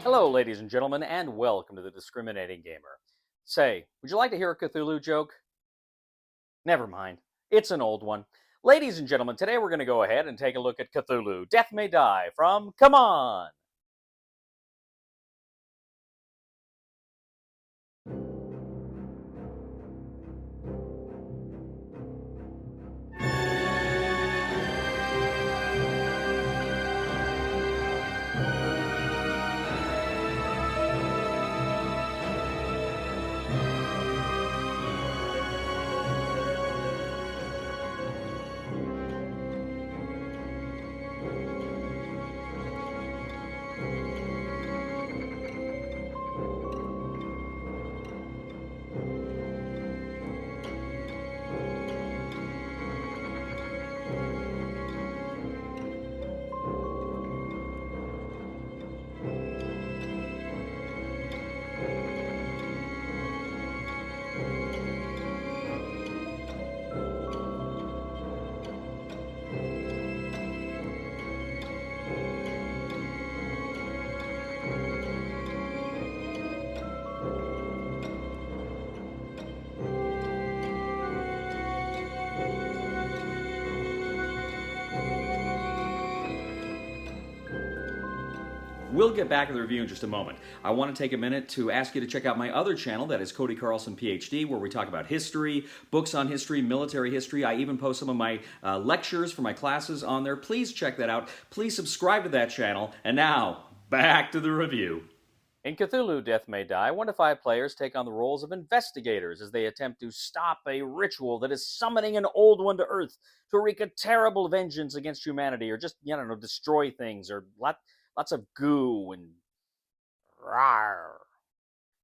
Hello, ladies and gentlemen, and welcome to the Discriminating Gamer. Say, would you like to hear a Cthulhu joke? Never mind. It's an old one. Ladies and gentlemen, today we're going to go ahead and take a look at Cthulhu, Death May Die from CMON. We'll get back to the review in just a moment. I want to take a minute to ask you to check out my other channel, that is Cody Carlson, PhD, where we talk about history, books on history, military history. I even post some of my lectures for my classes on there. Please check that out. Please subscribe to that channel. And now, back to the review. In Cthulhu, Death May Die, 1 to 5 players take on the roles of investigators as they attempt to stop a ritual that is summoning an old one to Earth to wreak a terrible vengeance against humanity, or just, destroy things, or lots of goo and rawr.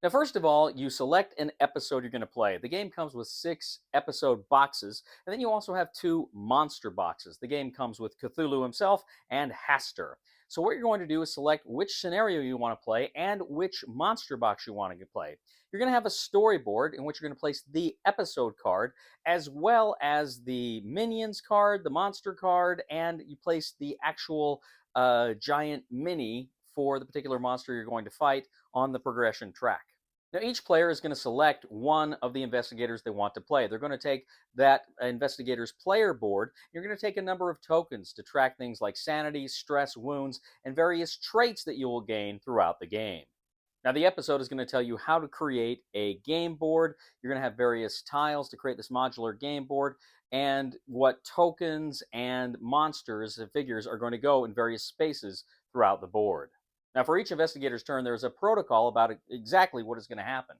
Now, first of all, you select an episode you're going to play. The game comes with 6 episode boxes, and then you also have 2 monster boxes. The game comes with Cthulhu himself and Hastur. So what you're going to do is select which scenario you want to play and which monster box you want to play. You're going to have a storyboard in which you're going to place the episode card, as well as the minions card, the monster card, and you place the actual giant mini for the particular monster you're going to fight on the progression track. Now, each player is going to select one of the investigators they want to play. They're going to take that investigator's player board. You're going to take a number of tokens to track things like sanity, stress, wounds, and various traits that you will gain throughout the game. Now, the episode is going to tell you how to create a game board. You're going to have various tiles to create this modular game board, and what tokens and monsters and figures are going to go in various spaces throughout the board. Now, for each investigator's turn, there's a protocol about exactly what is going to happen.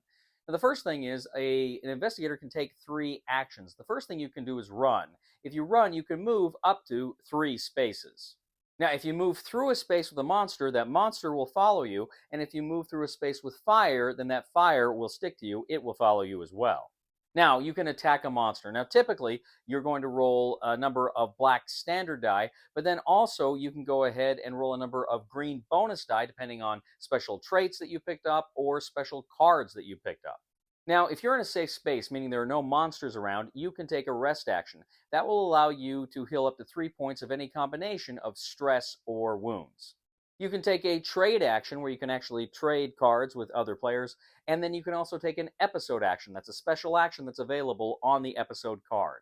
Now, the first thing is an investigator can take 3 actions. The first thing you can do is run. If you run, you can move up to 3 spaces. Now, if you move through a space with a monster, that monster will follow you. And if you move through a space with fire, then that fire will stick to you. It will follow you as well. Now, you can attack a monster. Now, typically, you're going to roll a number of black standard die, but then also you can go ahead and roll a number of green bonus die, depending on special traits that you picked up or special cards that you picked up. Now, if you're in a safe space, meaning there are no monsters around, you can take a rest action. That will allow you to heal up to 3 points of any combination of stress or wounds. You can take a trade action where you can actually trade cards with other players, and then you can also take an episode action. That's a special action that's available on the episode card.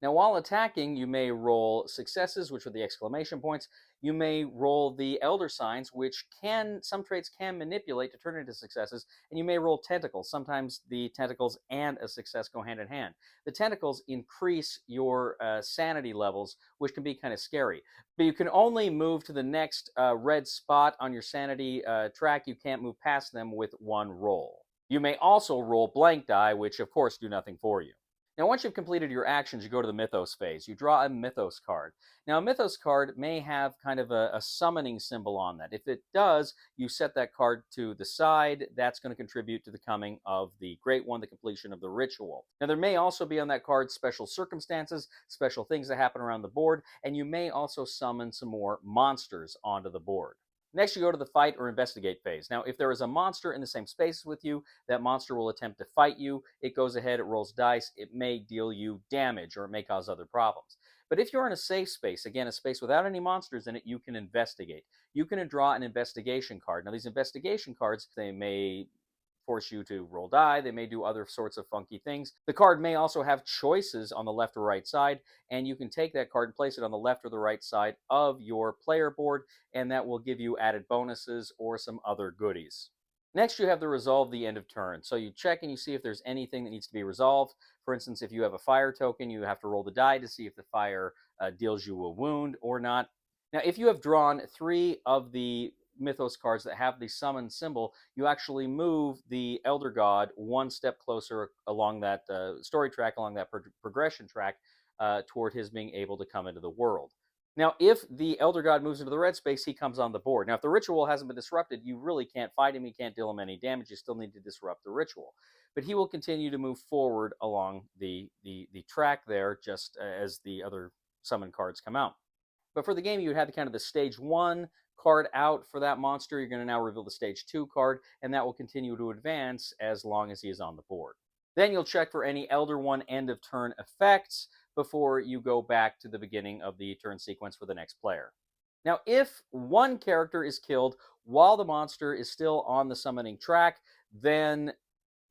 Now, while attacking, you may roll successes, which are the exclamation points. You may roll the elder signs, which some traits can manipulate to turn into successes, and you may roll tentacles. Sometimes the tentacles and a success go hand in hand. The tentacles increase your sanity levels, which can be kind of scary. But you can only move to the next red spot on your sanity track. You can't move past them with 1 roll. You may also roll blank die, which of course do nothing for you. Now, once you've completed your actions, you go to the Mythos phase. You draw a Mythos card. Now, a Mythos card may have kind of a summoning symbol on that. If it does, you set that card to the side. That's going to contribute to the coming of the Great One, the completion of the ritual. Now, there may also be on that card special circumstances, special things that happen around the board, and you may also summon some more monsters onto the board. Next, you go to the fight or investigate phase. Now, if there is a monster in the same space with you, that monster will attempt to fight you. It goes ahead, it rolls dice. It may deal you damage, or it may cause other problems. But if you're in a safe space, again, a space without any monsters in it, you can investigate. You can draw an investigation card. Now, these investigation cards, they may force you to roll die. They may do other sorts of funky things. The card may also have choices on the left or right side, and you can take that card and place it on the left or the right side of your player board, and that will give you added bonuses or some other goodies. Next, you have the resolve the end of turn. So you check and you see if there's anything that needs to be resolved. For instance, if you have a fire token, you have to roll the die to see if the fire deals you a wound or not. Now, if you have drawn 3 of the Mythos cards that have the summon symbol, you actually move the Elder God one step closer along that story track, along that progression track, toward his being able to come into the world. Now, if the Elder God moves into the red space, he comes on the board. Now, if the ritual hasn't been disrupted, you really can't fight him. You can't deal him any damage. You still need to disrupt the ritual. But he will continue to move forward along the track there, just as the other summon cards come out. But for the game, you had kind of the stage 1 card out for that monster. You're going to now reveal the stage 2 card, and that will continue to advance as long as he is on the board. Then you'll check for any Elder One end of turn effects before you go back to the beginning of the turn sequence for the next player. Now, if one character is killed while the monster is still on the summoning track, then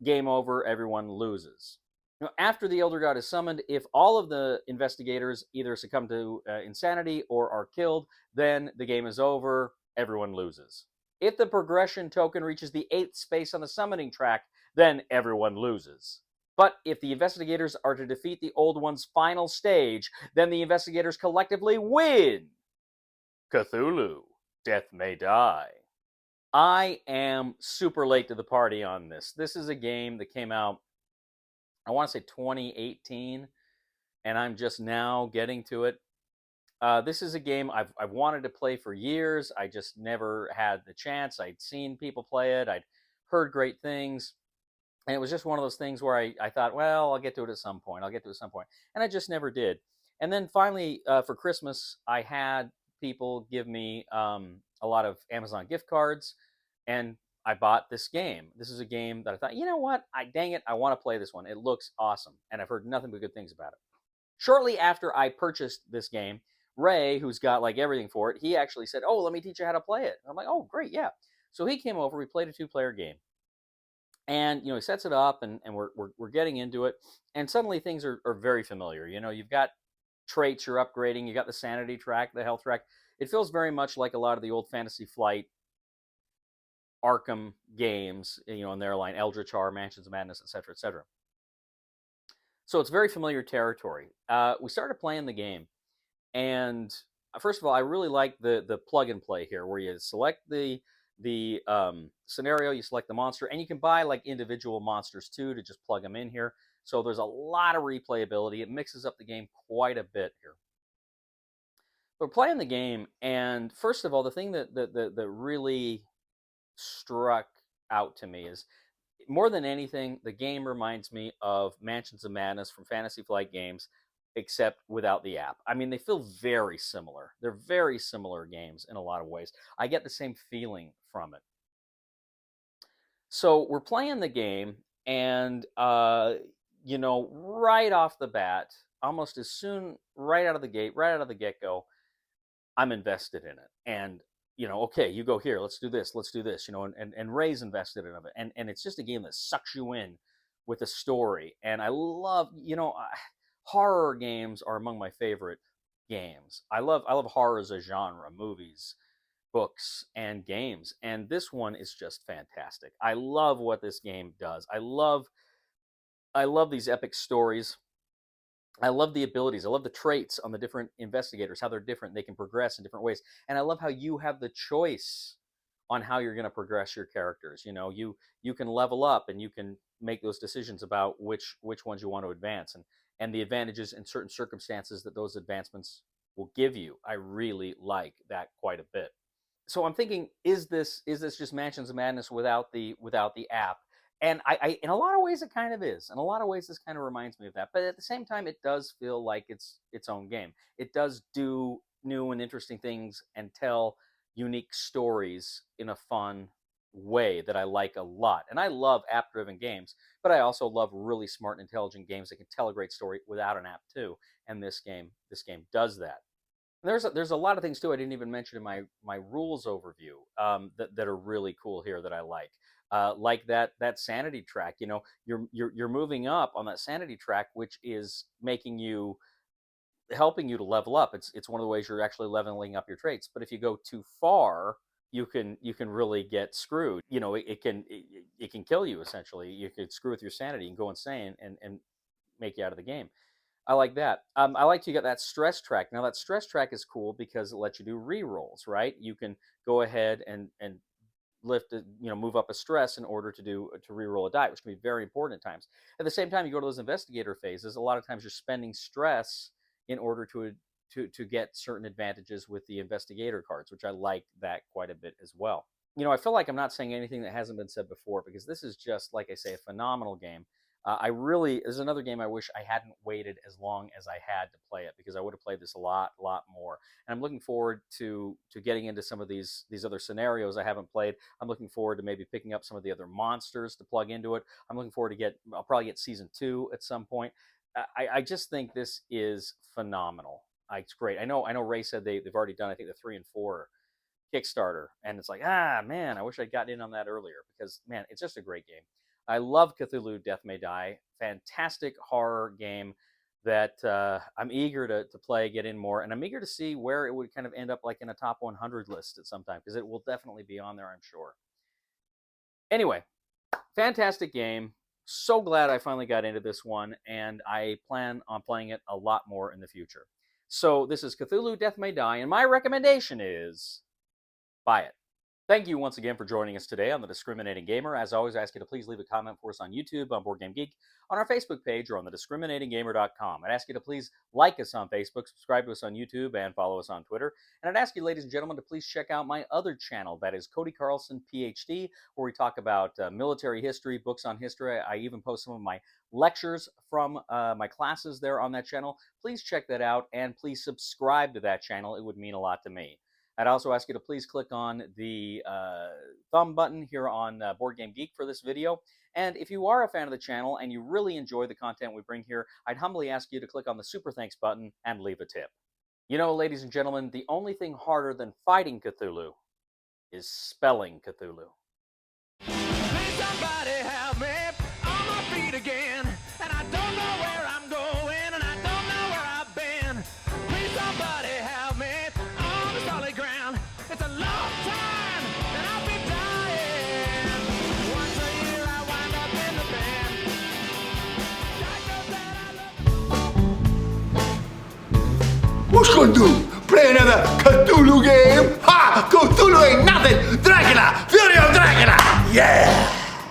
game over, everyone loses. Now, after the Elder God is summoned, if all of the investigators either succumb to insanity or are killed, then the game is over, everyone loses. If the progression token reaches the 8th space on the summoning track, then everyone loses. But if the investigators are to defeat the Old One's final stage, then the investigators collectively win. Cthulhu, Death May Die. I am super late to the party on this. This is a game that came out, I want to say 2018, and I'm just now getting to it. This is a game I've wanted to play for years. I just never had the chance. I'd seen people play it. I'd heard great things. And it was just one of those things where I thought, well, I'll get to it at some point. I'll get to it at some point. And I just never did. And then finally, for Christmas, I had people give me a lot of Amazon gift cards, and I bought this game. This is a game that I thought, you know what? Dang it, I want to play this one. It looks awesome. And I've heard nothing but good things about it. Shortly after I purchased this game, Ray, who's got like everything for it, he actually said, oh, let me teach you how to play it. And I'm like, oh, great, yeah. So he came over, we played a 2-player game. And he sets it up, and we're getting into it, and suddenly things are very familiar. You've got traits you're upgrading, you got the sanity track, the health track. It feels very much like a lot of the old Fantasy Flight Arkham games, in their line, Eldritch Horror, Mansions of Madness, etc., etc. So it's very familiar territory. We started playing the game, and first of all, I really like the plug and play here, where you select the scenario, you select the monster, and you can buy like individual monsters too to just plug them in here. So there's a lot of replayability. It mixes up the game quite a bit here. But we're playing the game, and first of all, the thing that really struck out to me is, more than anything, the game reminds me of Mansions of Madness from Fantasy Flight Games, except without the app. I mean, they feel very similar. They're very similar games in a lot of ways. I get the same feeling from it. So we're playing the game, and right off the bat, almost as soon, right out of the gate, right out of the get-go, I'm invested in it. And okay, you go here, let's do this, and Ray's invested in it. And it's just a game that sucks you in with a story. And I love, horror games are among my favorite games. I love horror as a genre, movies, books, and games. And this one is just fantastic. I love what this game does. I love these epic stories. I love the abilities. I love the traits on the different investigators, how they're different. They can progress in different ways. And I love how you have the choice on how you're going to progress your characters. You can level up, and you can make those decisions about which ones you want to advance, and the advantages in certain circumstances that those advancements will give you. I really like that quite a bit. So I'm thinking, is this just Mansions of Madness without the app? And I in a lot of ways it kind of is. In a lot of ways this kind of reminds me of that. But at the same time, it does feel like it's its own game. It does do new and interesting things and tell unique stories in a fun way that I like a lot. And I love app-driven games, but I also love really smart and intelligent games that can tell a great story without an app too. And this game does that. There's a lot of things too I didn't even mention in my rules overview, that are really cool here that I like that sanity track. You know, you're moving up on that sanity track, which is helping you to level up. It's one of the ways you're actually leveling up your traits. But if you go too far, you can really get screwed. You know, it can kill you essentially. You could screw with your sanity and go insane and make you out of the game. I like that. I like to get that stress track. Now that stress track is cool because it lets you do re-rolls, right? You can go ahead and lift it, move up a stress in order to re-roll a die, which can be very important at times. At the same time, you go to those investigator phases. A lot of times, you're spending stress in order to get certain advantages with the investigator cards, which I like that quite a bit as well. I feel like I'm not saying anything that hasn't been said before because this is just, like I say, a phenomenal game. This is another game I wish I hadn't waited as long as I had to play it because I would have played this a lot more. And I'm looking forward to getting into some of these other scenarios I haven't played. I'm looking forward to maybe picking up some of the other monsters to plug into it. I'm looking forward to I'll probably get season 2 at some point. I just think this is phenomenal. It's great. I know Ray said they've already done, I think, the 3 and 4 Kickstarter, and it's like, man, I wish I'd gotten in on that earlier because, man, it's just a great game. I love Cthulhu Death May Die. Fantastic horror game that I'm eager to play, get in more, and I'm eager to see where it would kind of end up, like in a top 100 list at some time, because it will definitely be on there, I'm sure. Anyway, fantastic game. So glad I finally got into this one, and I plan on playing it a lot more in the future. So this is Cthulhu Death May Die, and my recommendation is buy it. Thank you once again for joining us today on The Discriminating Gamer. As always, I ask you to please leave a comment for us on YouTube, on Board Game Geek, on our Facebook page, or on thediscriminatinggamer.com. I'd ask you to please like us on Facebook, subscribe to us on YouTube, and follow us on Twitter. And I'd ask you, ladies and gentlemen, to please check out my other channel, that is Cody Carlson, PhD, where we talk about military history, books on history. I even post some of my lectures from my classes there on that channel. Please check that out, and please subscribe to that channel. It would mean a lot to me. I'd also ask you to please click on the thumb button here on Board Game Geek for this video. And if you are a fan of the channel and you really enjoy the content we bring here, I'd humbly ask you to click on the Super Thanks button and leave a tip. You know, ladies and gentlemen, the only thing harder than fighting Cthulhu is spelling Cthulhu. Please somebody help me on my feet again, and I don't know where I'm going, and I don't know where I've been. Please somebody help me on the solid ground. It's a long time, and I'll be dying. Once a year I wind up in the band. What's gonna do? Play another Cthulhu game? Ha! Cthulhu ain't nothing! Dracula! Fury of Dracula! Yeah!